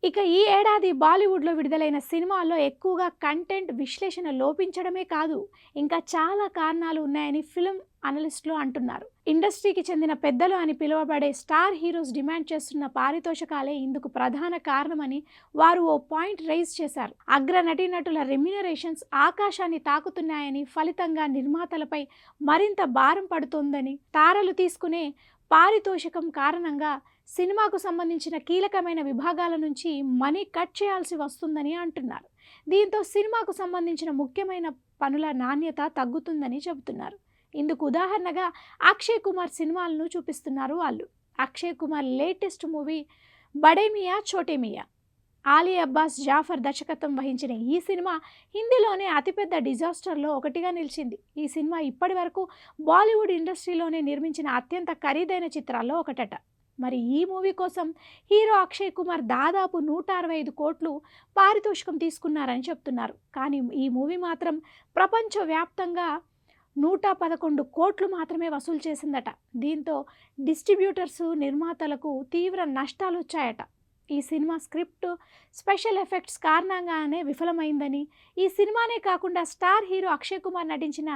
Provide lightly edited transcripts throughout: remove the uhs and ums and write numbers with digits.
ఇక ఈ ఏడాది బాలీవుడ్‌లో విడుదలైన సినిమాల్లో ఎక్కువగా కంటెంట్ విశ్లేషణ లోపించడమే కాదు, ఇంకా చాలా కారణాలు ఉన్నాయని ఫిల్మ్ అనలిస్టులు అంటున్నారు. ఇండస్ట్రీకి చెందిన పెద్దలు అని పిలువబడే స్టార్ హీరోస్ డిమాండ్ చేస్తున్న పారితోషికాలే ఇందుకు ప్రధాన కారణమని వారు ఓ పాయింట్ రైజ్ చేశారు. అగ్ర నటీనటుల రెమ్యునరేషన్స్ ఆకాశాన్ని తాకుతున్నాయని, ఫలితంగా నిర్మాతలపై మరింత భారం పడుతోందని, తారలు తీసుకునే పారితోషికం కారణంగా సినిమాకు సంబంధించిన కీలకమైన విభాగాల నుంచి మనీ కట్ చేయాల్సి వస్తుందని అంటున్నారు. దీంతో సినిమాకు సంబంధించిన ముఖ్యమైన పనుల నాణ్యత తగ్గుతుందని చెబుతున్నారు. ఇందుకు ఉదాహరణగా అక్షయ్ కుమార్ సినిమాలను చూపిస్తున్నారు వాళ్ళు. అక్షయ్ కుమార్ లేటెస్ట్ మూవీ బడే మియా చోటే మియా. ఆలీ అబ్బాస్ జాఫర్ దర్శకత్వం వహించిన ఈ సినిమా హిందీలోనే అతిపెద్ద డిజాస్టర్లో ఒకటిగా నిలిచింది. ఈ సినిమా ఇప్పటి వరకు బాలీవుడ్ ఇండస్ట్రీలోనే నిర్మించిన అత్యంత ఖరీదైన చిత్రాల్లో ఒకటట. మరి ఈ మూవీ కోసం హీరో అక్షయ్ కుమార్ దాదాపు 165 కోట్లు పారితోషికం తీసుకున్నారని చెప్తున్నారు. కానీ ఈ మూవీ మాత్రం ప్రపంచవ్యాప్తంగా 111 కోట్లు మాత్రమే వసూలు చేసిందట. దీంతో డిస్ట్రిబ్యూటర్స్, నిర్మాతలకు తీవ్ర నష్టాలు వచ్చాయట. ఈ సినిమా స్క్రిప్ట్, స్పెషల్ ఎఫెక్ట్స్ కారణంగానే విఫలమైందని, ఈ సినిమానే కాకుండా స్టార్ హీరో అక్షయ్ కుమార్ నటించిన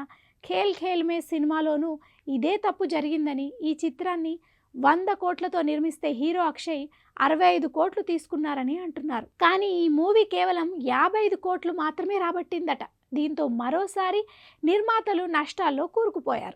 ఖేల్ ఖేల్ మే సినిమాలోనూ ఇదే తప్పు జరిగిందని, ఈ చిత్రాన్ని 100 కోట్లతో నిర్మిస్తే హీరో అక్షయ్ 65 కోట్లు తీసుకున్నారని అంటున్నారు. కానీ ఈ మూవీ కేవలం 55 కోట్లు మాత్రమే రాబట్టిందట. దీంతో మరోసారి నిర్మాతలు నష్టాల్లో కూరుకుపోయారు.